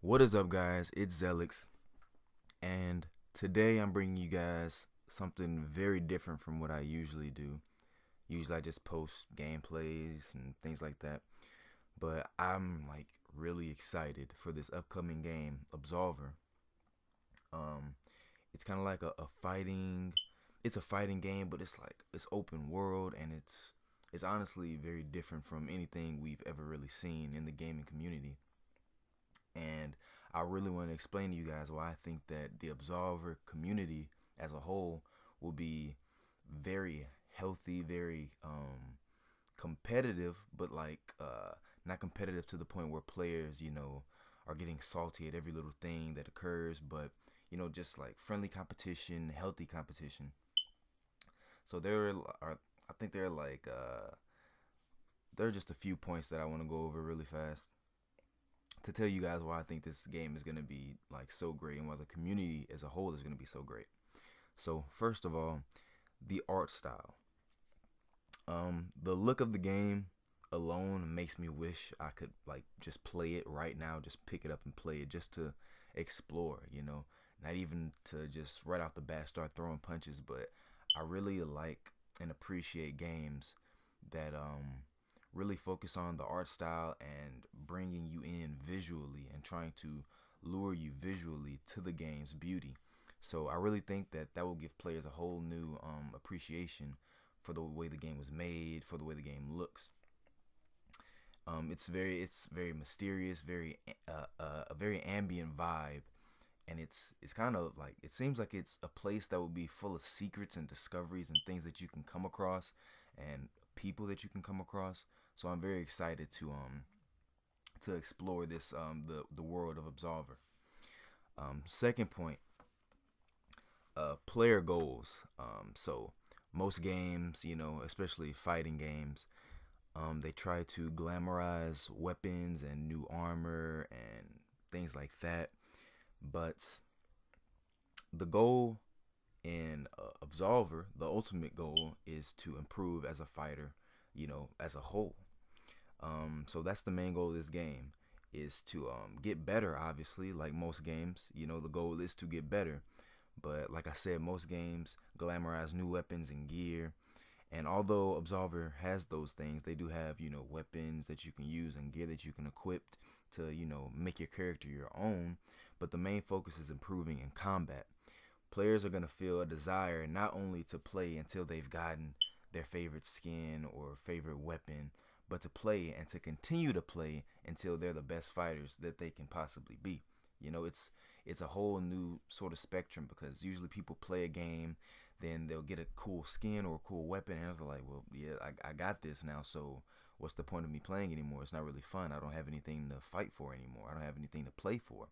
What is up, guys? It's Zelix, and today I'm bringing you guys something very different from what I usually do. Usually, I just post gameplays and things like that, but I'm like really excited for this upcoming game, Absolver. Um, it's kind of like a fighting. It's a fighting game, but it's open world, and it's honestly very different from anything we've ever really seen in the gaming community. And I really want to explain to you guys why I think that the Absolver community as a whole will be very healthy, very competitive, but not competitive to the point where players, are getting salty at every little thing that occurs, but just like friendly competition, healthy competition. So I think there are just a few points that I want to go over really fast to tell you guys why I think this game is going to be like so great and why the community as a whole is going to be so great. So, first of all, the art style. The look of the game alone makes me wish I could like just play it right now, just pick it up and play it just to explore, not even to just right off the bat start throwing punches, but I really like and appreciate games that really focus on the art style and bringing you in visually and trying to lure you visually to the game's beauty. So I really think that that will give players a whole new appreciation for the way the game was made, for the way the game looks. It's very mysterious, a very ambient vibe, and it's kind of like it seems like it's a place that will be full of secrets and discoveries and things that you can come across and people that you can come across. So I'm very excited to explore this the world of Absolver. Second point, player goals. So most games, especially fighting games, they try to glamorize weapons and new armor and things like that. But the goal in Absolver, the ultimate goal is to improve as a fighter, as a whole. So that's the main goal of this game is to get better. Obviously, like most games, the goal is to get better. But like I said, most games glamorize new weapons and gear. And although Absolver has those things, they do have, weapons that you can use and gear that you can equip to, make your character your own. But the main focus is improving in combat. Players are going to feel a desire not only to play until they've gotten their favorite skin or favorite weapon, but to play and to continue to play until they're the best fighters that they can possibly be. It's a whole new sort of spectrum because usually people play a game, then they'll get a cool skin or a cool weapon, and they're like, well, yeah, I got this now, so what's the point of me playing anymore? It's not really fun. I don't have anything to fight for anymore. I don't have anything to play for.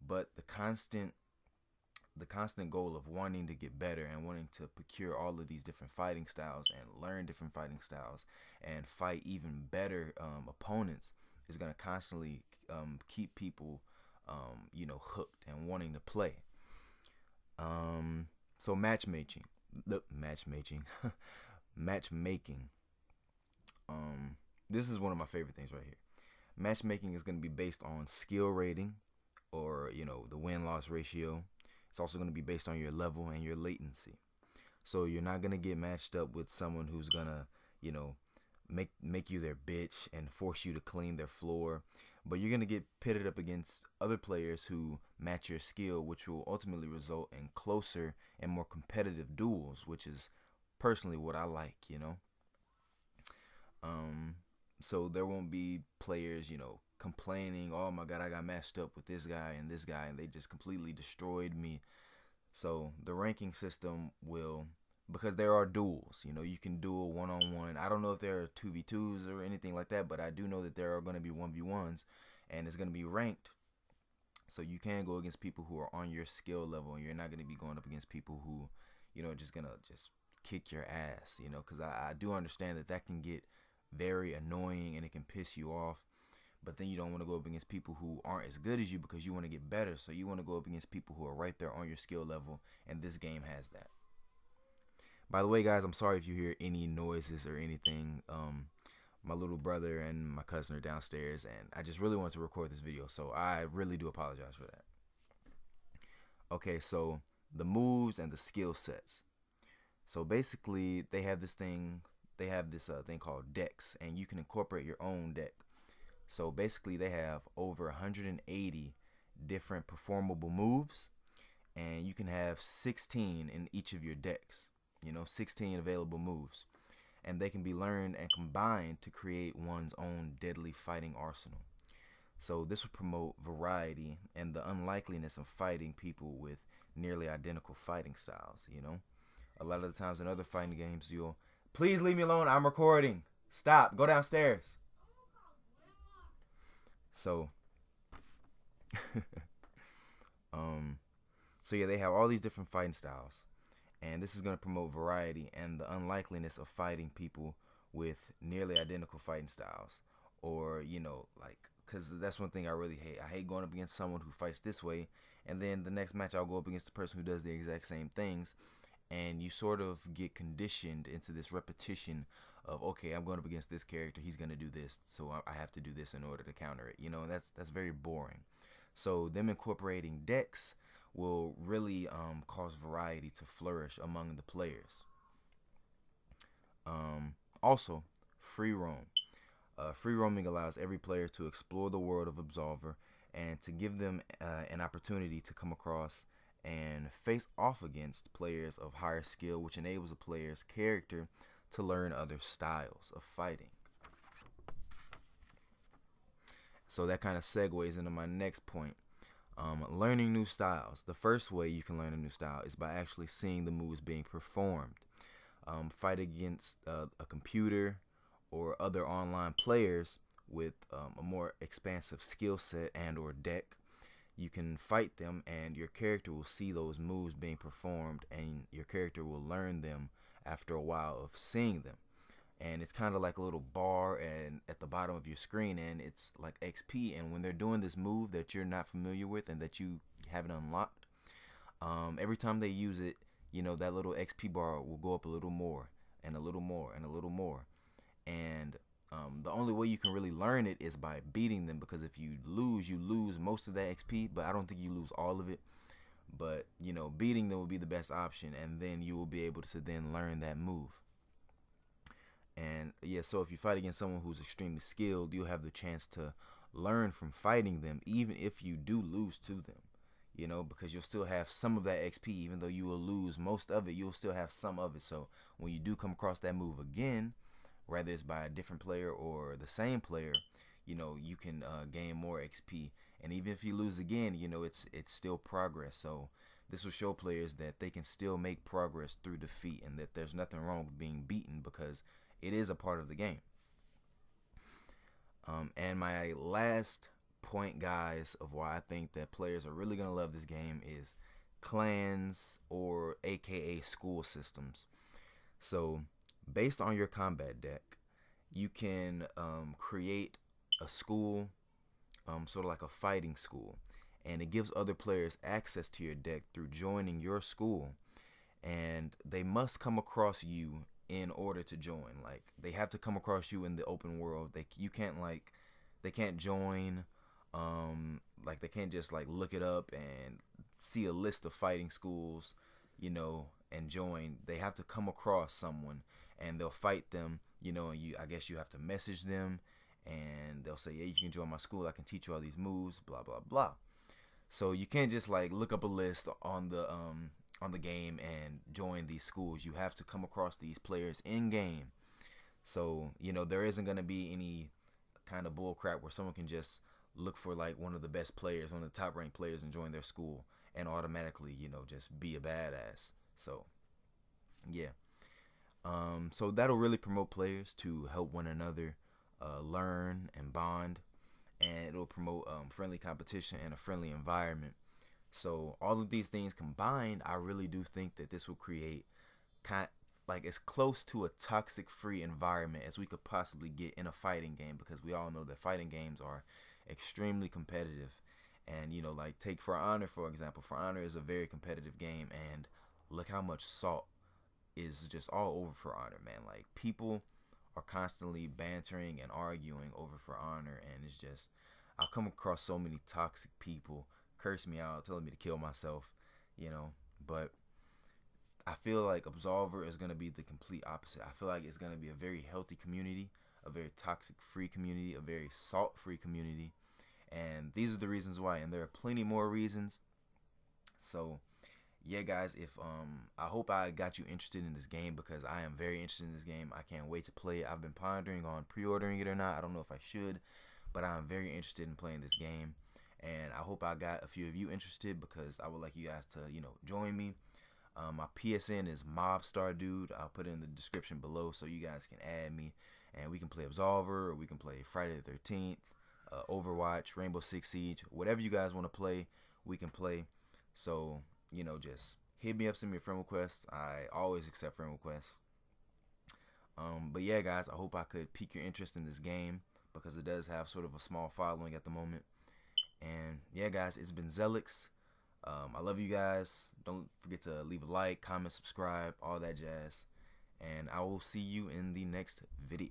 But the constant goal of wanting to get better and wanting to procure all of these different fighting styles and learn different fighting styles and fight even better opponents is going to constantly keep people hooked and wanting to play. So matchmaking matchmaking this is one of my favorite things right here. Matchmaking is going to be based on skill rating, or the win-loss ratio. It's also going to be based on your level and your latency. So you're not going to get matched up with someone who's going to, make you their bitch and force you to clean their floor, but you're going to get pitted up against other players who match your skill, which will ultimately result in closer and more competitive duels, which is personally what I like. Um, so there won't be players, complaining, "Oh my God, I got matched up with this guy, and they just completely destroyed me." So the ranking system will, because there are duels, you can duel one on one. I don't know if there are 2v2s or anything like that, but I do know that there are going to be 1v1s, and it's going to be ranked. So you can go against people who are on your skill level, and you're not going to be going up against people who, are just going to just kick your ass, because I do understand that that can get very annoying and it can piss you off. But then you don't want to go up against people who aren't as good as you because you want to get better. So you want to go up against people who are right there on your skill level, and this game has that. By the way, guys, I'm sorry if you hear any noises or anything. my little brother and my cousin are downstairs, and I just really wanted to record this video, so I really do apologize for that. Okay, so the moves and the skill sets. So basically, they have this thing. They have this thing called decks, and you can incorporate your own deck. So basically, they have over 180 different performable moves, and you can have 16 in each of your decks. 16 available moves, and they can be learned and combined to create one's own deadly fighting arsenal. So this will promote variety and the unlikeliness of fighting people with nearly identical fighting styles. A lot of the times in other fighting games, please leave me alone, I'm recording, stop, go downstairs. So so yeah, they have all these different fighting styles, and this is going to promote variety and the unlikeliness of fighting people with nearly identical fighting styles. Or like, because that's one thing I really hate. I hate going up against someone who fights this way, and then the next match I'll go up against the person who does the exact same things, and you sort of get conditioned into this repetition of, okay, I'm going up against this character, he's going to do this, so I have to do this in order to counter it. And that's very boring. So them incorporating decks will really cause variety to flourish among the players. Also, free roam. Free roaming allows every player to explore the world of Absolver and to give them an opportunity to come across and face off against players of higher skill, which enables a player's character to learn other styles of fighting. So that kind of segues into my next point. Learning new styles. The first way you can learn a new style is by actually seeing the moves being performed. Fight against a computer or other online players with a more expansive skill set and or deck. You can fight them, and your character will see those moves being performed, and your character will learn them after a while of seeing them. And it's kind of like a little bar and at the bottom of your screen, and it's like XP. And when they're doing this move that you're not familiar with and that you haven't unlocked, every time they use it, that little XP bar will go up a little more and a little more and a little more. And the only way you can really learn it is by beating them, because if you lose most of that XP, but I don't think you lose all of it. But beating them will be the best option, and then you will be able to then learn that move. And yeah, so if you fight against someone who's extremely skilled, you'll have the chance to learn from fighting them, even if you do lose to them, because you'll still have some of that XP. Even though you will lose most of it, you'll still have some of it. So when you do come across that move again, whether it's by a different player or the same player, you can gain more XP. And even if you lose again, it's still progress. So this will show players that they can still make progress through defeat, and that there's nothing wrong with being beaten, because it is a part of the game. And my last point, guys, of why I think that players are really going to love this game is clans, or aka school systems. So based on your combat deck, you can create a school, sort of like a fighting school, and it gives other players access to your deck through joining your school, and they must come across you in order to join. Like, they have to come across you in the open world. They can't join, like they can't just like look it up and see a list of fighting schools, and join. They have to come across someone, and they'll fight them, and I guess you have to message them, and they'll say, yeah, you can join my school, I can teach you all these moves, blah blah blah. So you can't just like look up a list on the game and join these schools. You have to come across these players in game. So there isn't going to be any kind of bull crap where someone can just look for like one of the best players, one of the top ranked players, and join their school and automatically just be a badass. So yeah, so that'll really promote players to help one another learn and bond, and it'll promote friendly competition and a friendly environment. So all of these things combined, I really do think that this will create like as close to a toxic free environment as we could possibly get in a fighting game, because we all know that fighting games are extremely competitive. And like take For Honor, for example. For Honor is a very competitive game, and look how much salt is just all over For Honor, man. Like, people are constantly bantering and arguing over for honor, and it's just I come across so many toxic people curse me out, telling me to kill myself, you know. But I feel like Absolver is gonna be the complete opposite. I feel like it's gonna be a very healthy community, a very toxic free community, a very salt free community, and these are the reasons why, and there are plenty more reasons. So yeah, guys, if I hope I got you interested in this game, because I am very interested in this game. I can't wait to play it. I've been pondering on pre-ordering it or not. I don't know if I should, but I'm very interested in playing this game, and I hope I got a few of you interested, because I would like you guys to, you know, join me. My PSN is Mobstar Dude. I'll put it in the description below so you guys can add me, and we can play Absolver, or we can play Friday the 13th, Overwatch, Rainbow Six Siege, whatever you guys want to play, we can play. So, you know, just hit me up, send me a friend request. I always accept friend requests. But yeah, guys, I hope I could pique your interest in this game, because it does have sort of a small following at the moment. And yeah, guys, it's been Zelix. I love you guys. Don't forget to leave a like, comment, subscribe, all that jazz. And I will see you in the next video.